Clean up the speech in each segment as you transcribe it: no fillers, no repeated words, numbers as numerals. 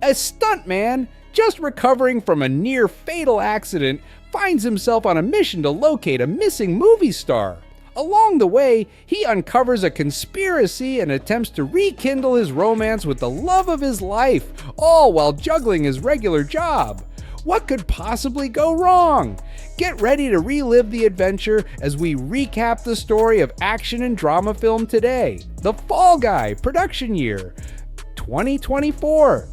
A stuntman, just recovering from a near-fatal accident, finds himself on a mission to locate a missing movie star. Along the way, he uncovers a conspiracy and attempts to rekindle his romance with the love of his life, all while juggling his regular job. What could possibly go wrong? Get ready to relive the adventure as we recap the story of action and drama film today. The Fall Guy production year, 2024.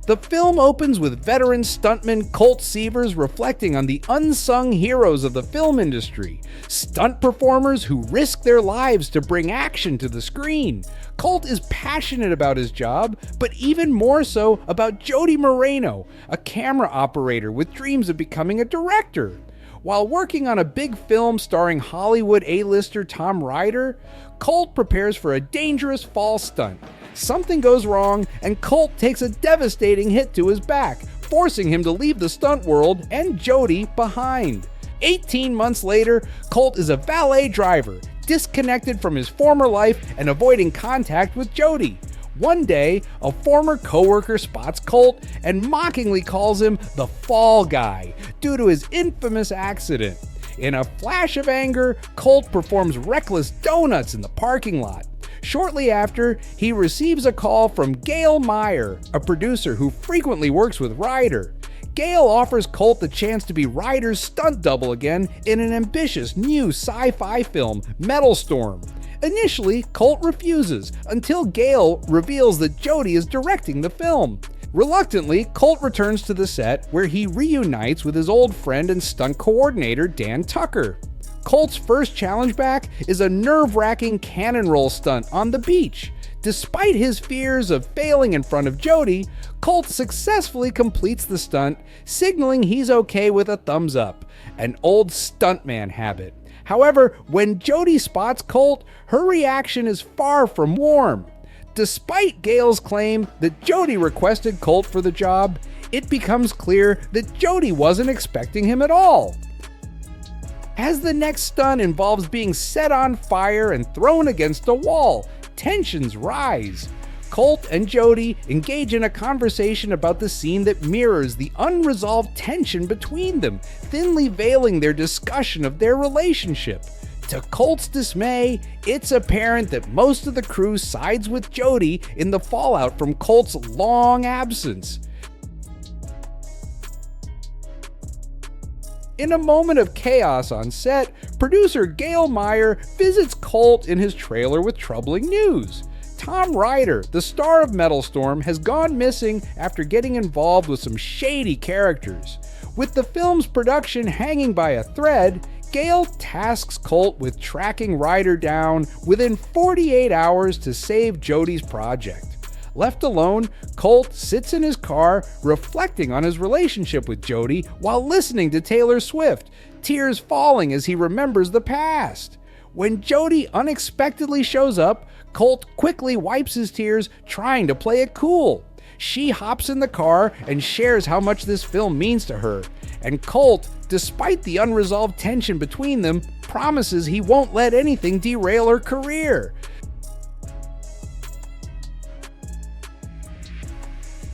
The film opens with veteran stuntman Colt Seavers reflecting on the unsung heroes of the film industry, stunt performers who risk their lives to bring action to the screen. Colt is passionate about his job, but even more so about Jody Moreno, a camera operator with dreams of becoming a director. While working on a big film starring Hollywood A-lister Tom Ryder, Colt prepares for a dangerous fall stunt. Something goes wrong, and Colt takes a devastating hit to his back, forcing him to leave the stunt world and Jody behind. 18 months later, Colt is a valet driver, disconnected from his former life and avoiding contact with Jody. One day, a former coworker spots Colt and mockingly calls him the Fall Guy due to his infamous accident. In a flash of anger, Colt performs reckless donuts in the parking lot. Shortly after, he receives a call from Gail Meyer, a producer who frequently works with Ryder. Gail offers Colt the chance to be Ryder's stunt double again in an ambitious new sci-fi film, Metal Storm. Initially, Colt refuses until Gail reveals that Jody is directing the film. Reluctantly, Colt returns to the set where he reunites with his old friend and stunt coordinator Dan Tucker. Colt's first challenge back is a nerve-wracking cannon roll stunt on the beach. Despite his fears of failing in front of Jody, Colt successfully completes the stunt, signaling he's okay with a thumbs up, an old stuntman habit. However, when Jody spots Colt, her reaction is far from warm. Despite Gail's claim that Jody requested Colt for the job, it becomes clear that Jody wasn't expecting him at all. As the next stunt involves being set on fire and thrown against a wall, tensions rise. Colt and Jody engage in a conversation about the scene that mirrors the unresolved tension between them, thinly veiling their discussion of their relationship. To Colt's dismay, it's apparent that most of the crew sides with Jody in the fallout from Colt's long absence. In a moment of chaos on set, producer Gail Meyer visits Colt in his trailer with troubling news. Tom Ryder, the star of Metal Storm, has gone missing after getting involved with some shady characters. With the film's production hanging by a thread, Gail tasks Colt with tracking Ryder down within 48 hours to save Jody's project. Left alone, Colt sits in his car, reflecting on his relationship with Jody while listening to Taylor Swift, tears falling as he remembers the past. When Jody unexpectedly shows up, Colt quickly wipes his tears, trying to play it cool. She hops in the car and shares how much this film means to her. And Colt, despite the unresolved tension between them, promises he won't let anything derail her career.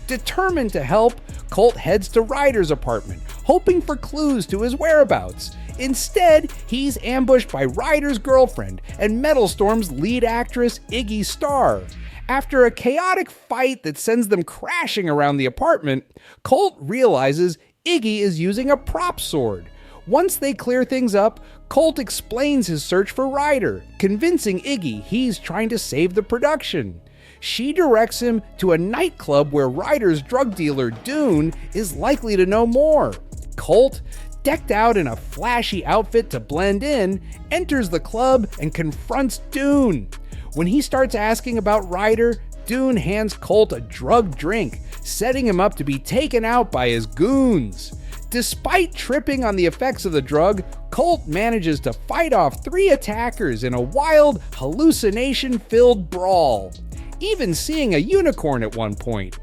Determined to help, Colt heads to Ryder's apartment, hoping for clues to his whereabouts. Instead, he's ambushed by Ryder's girlfriend and Metal Storm's lead actress, Iggy Starr. After a chaotic fight that sends them crashing around the apartment, Colt realizes Iggy is using a prop sword. Once they clear things up, Colt explains his search for Ryder, convincing Iggy he's trying to save the production. She directs him to a nightclub where Ryder's drug dealer, Dune, is likely to know more. Colt, decked out in a flashy outfit to blend in, enters the club and confronts Dune. When he starts asking about Ryder, Dune hands Colt a drugged drink, setting him up to be taken out by his goons. Despite tripping on the effects of the drug, Colt manages to fight off 3 attackers in a wild, hallucination-filled brawl, even seeing a unicorn at one point.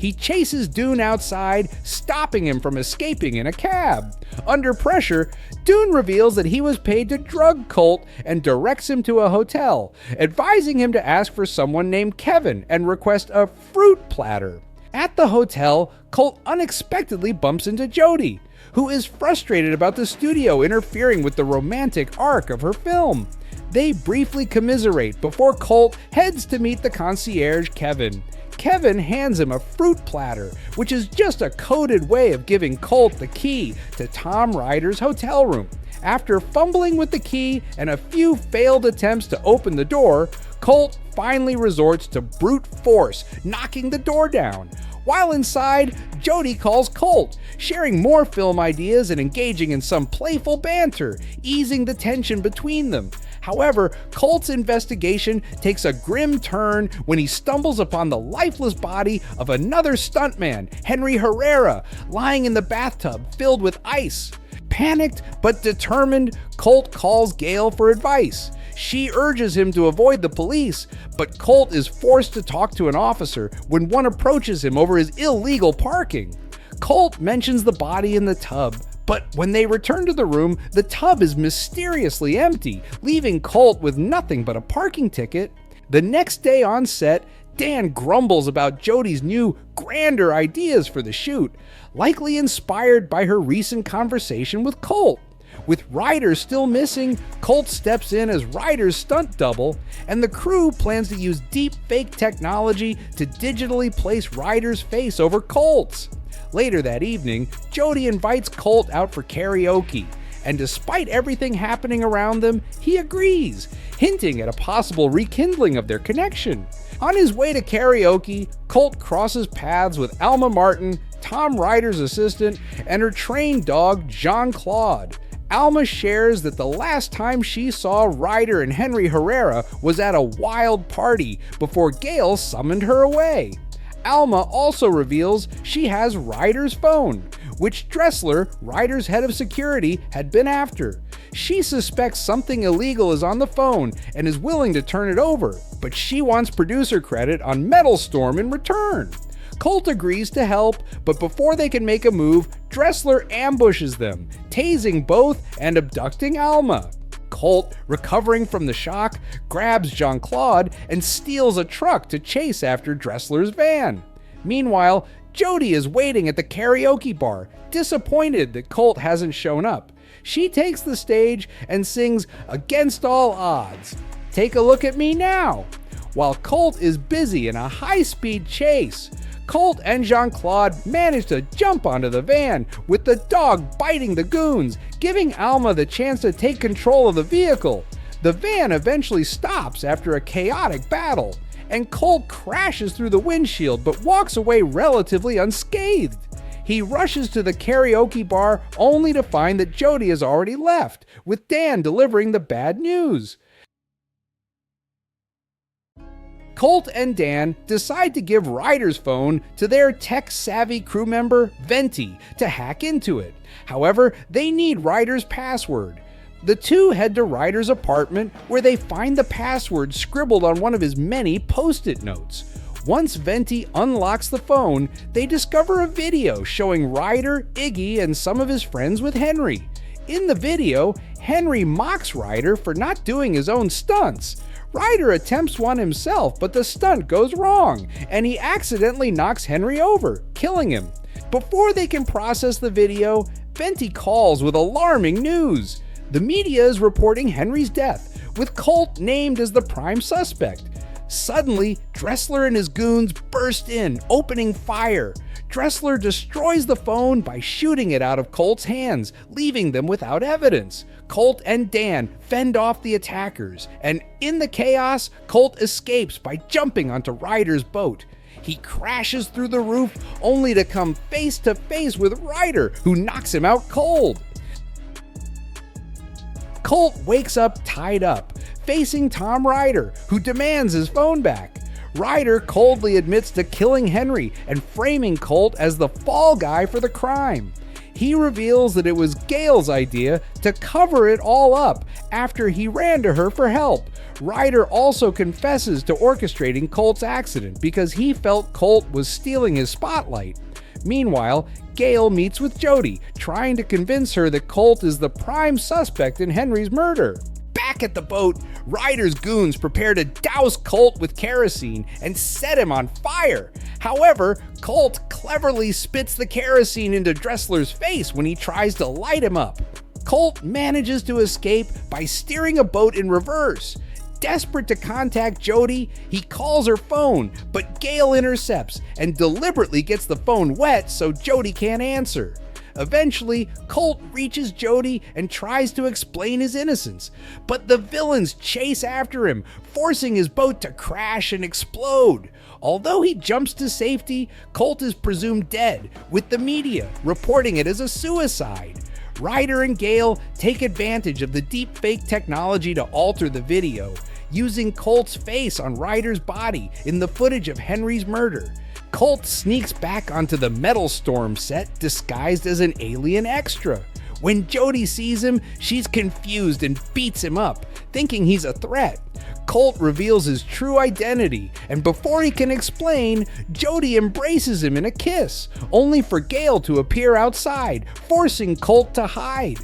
He chases Dune outside, stopping him from escaping in a cab. Under pressure, Dune reveals that he was paid to drug Colt and directs him to a hotel, advising him to ask for someone named Kevin and request a fruit platter. At the hotel, Colt unexpectedly bumps into Jody, who is frustrated about the studio interfering with the romantic arc of her film. They briefly commiserate before Colt heads to meet the concierge Kevin. Kevin hands him a fruit platter, which is just a coded way of giving Colt the key to Tom Ryder's hotel room. After fumbling with the key and a few failed attempts to open the door, Colt finally resorts to brute force, knocking the door down. While inside, Jody calls Colt, sharing more film ideas and engaging in some playful banter, easing the tension between them. However, Colt's investigation takes a grim turn when he stumbles upon the lifeless body of another stuntman, Henry Herrera, lying in the bathtub filled with ice. Panicked but determined, Colt calls Gail for advice. She urges him to avoid the police, but Colt is forced to talk to an officer when one approaches him over his illegal parking. Colt mentions the body in the tub, but when they return to the room, the tub is mysteriously empty, leaving Colt with nothing but a parking ticket. The next day on set, Dan grumbles about Jody's new, grander ideas for the shoot, likely inspired by her recent conversation with Colt. With Ryder still missing, Colt steps in as Ryder's stunt double, and the crew plans to use deep fake technology to digitally place Ryder's face over Colt's. Later that evening, Jody invites Colt out for karaoke, and despite everything happening around them, he agrees, hinting at a possible rekindling of their connection. On his way to karaoke, Colt crosses paths with Alma Martin, Tom Ryder's assistant, and her trained dog, Jean-Claude. Alma shares that the last time she saw Ryder and Henry Herrera was at a wild party before Gail summoned her away. Alma also reveals she has Ryder's phone, which Dressler, Ryder's head of security, had been after. She suspects something illegal is on the phone and is willing to turn it over, but she wants producer credit on Metal Storm in return. Colt agrees to help, but before they can make a move, Dressler ambushes them, tasing both and abducting Alma. Colt, recovering from the shock, grabs Jean-Claude and steals a truck to chase after Dressler's van. Meanwhile, Jody is waiting at the karaoke bar, disappointed that Colt hasn't shown up. She takes the stage and sings "Against All Odds." Take a look at me now. While Colt is busy in a high-speed chase, Colt and Jean-Claude manage to jump onto the van, with the dog biting the goons, giving Alma the chance to take control of the vehicle. The van eventually stops after a chaotic battle, and Colt crashes through the windshield but walks away relatively unscathed. He rushes to the karaoke bar only to find that Jody has already left, with Dan delivering the bad news. Colt and Dan decide to give Ryder's phone to their tech-savvy crew member, Venti, to hack into it. However, they need Ryder's password. The two head to Ryder's apartment, where they find the password scribbled on one of his many post-it notes. Once Venti unlocks the phone, they discover a video showing Ryder, Iggy, and some of his friends with Henry. In the video, Henry mocks Ryder for not doing his own stunts. Ryder attempts one himself, but the stunt goes wrong, and he accidentally knocks Henry over, killing him. Before they can process the video, Venti calls with alarming news. The media is reporting Henry's death, with Colt named as the prime suspect. Suddenly, Dressler and his goons burst in, opening fire. Dressler destroys the phone by shooting it out of Colt's hands, leaving them without evidence. Colt and Dan fend off the attackers, and in the chaos, Colt escapes by jumping onto Ryder's boat. He crashes through the roof, only to come face to face with Ryder, who knocks him out cold. Colt wakes up tied up, facing Tom Ryder, who demands his phone back. Ryder coldly admits to killing Henry and framing Colt as the fall guy for the crime. he reveals that it was Gale's idea to cover it all up after he ran to her for help. Ryder also confesses to orchestrating Colt's accident because he felt Colt was stealing his spotlight. Meanwhile, Gale meets with Jody, trying to convince her that Colt is the prime suspect in Henry's murder. Back at the boat, Ryder's goons prepare to douse Colt with kerosene and set him on fire. However, Colt cleverly spits the kerosene into Dressler's face when he tries to light him up. Colt manages to escape by steering a boat in reverse. Desperate to contact Jody, he calls her phone, but Gale intercepts and deliberately gets the phone wet so Jody can't answer. Eventually, Colt reaches Jody and tries to explain his innocence, but the villains chase after him, forcing his boat to crash and explode. Although he jumps to safety, Colt is presumed dead, with the media reporting it as a suicide. Ryder and Gale take advantage of the deepfake technology to alter the video, using Colt's face on Ryder's body in the footage of Henry's murder. Colt sneaks back onto the Metal Storm set disguised as an alien extra. When Jody sees him, she's confused and beats him up, thinking he's a threat. Colt reveals his true identity, and before he can explain, Jody embraces him in a kiss, only for Gale to appear outside, forcing Colt to hide.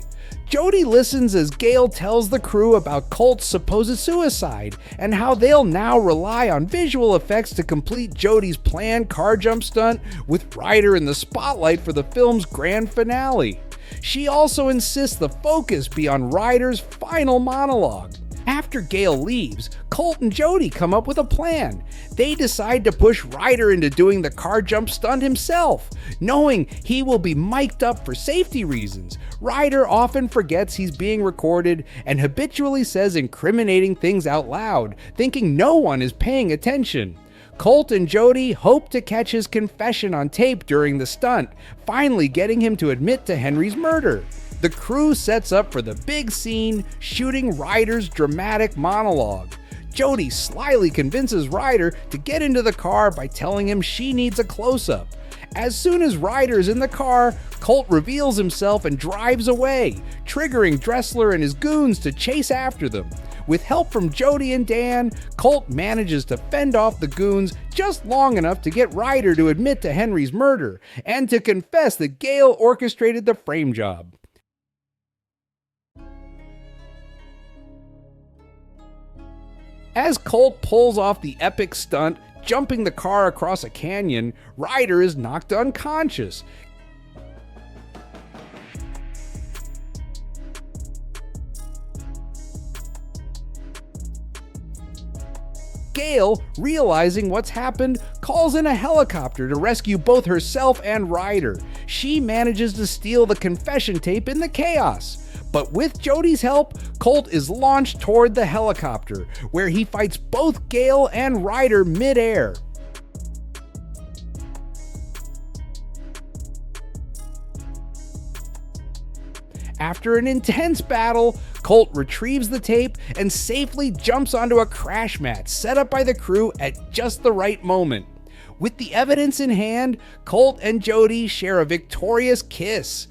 Jody listens as Gale tells the crew about Colt's supposed suicide and how they'll now rely on visual effects to complete Jody's planned car jump stunt with Ryder in the spotlight for the film's grand finale. She also insists the focus be on Ryder's final monologue. After Gale leaves, Colt and Jody come up with a plan. They decide to push Ryder into doing the car jump stunt himself, knowing he will be mic'd up for safety reasons. Ryder often forgets he's being recorded and habitually says incriminating things out loud, thinking no one is paying attention. Colt and Jody hope to catch his confession on tape during the stunt, finally getting him to admit to Henry's murder. The crew sets up for the big scene, shooting Ryder's dramatic monologue. Jody slyly convinces Ryder to get into the car by telling him she needs a close-up. As soon as Ryder's in the car, Colt reveals himself and drives away, triggering Dressler and his goons to chase after them. With help from Jody and Dan, Colt manages to fend off the goons just long enough to get Ryder to admit to Henry's murder and to confess that Gale orchestrated the frame job. As Colt pulls off the epic stunt, jumping the car across a canyon, Ryder is knocked unconscious. Gale, realizing what's happened, calls in a helicopter to rescue both herself and Ryder. She manages to steal the confession tape in the chaos. But with Jody's help, Colt is launched toward the helicopter, where he fights both Gale and Ryder mid-air. After an intense battle, Colt retrieves the tape and safely jumps onto a crash mat set up by the crew at just the right moment. With the evidence in hand, Colt and Jody share a victorious kiss.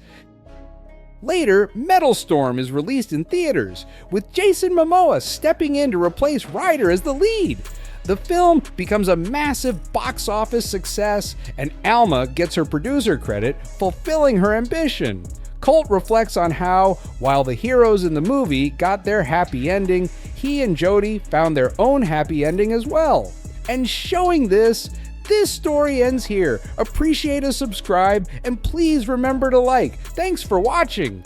Later, Metal Storm is released in theaters, with Jason Momoa stepping in to replace Ryder as the lead. The film becomes a massive box office success, and Alma gets her producer credit, fulfilling her ambition. Colt reflects on how, while the heroes in the movie got their happy ending, he and Jody found their own happy ending as well. And showing this story ends here. Appreciate a subscribe, and please remember to like. Thanks for watching.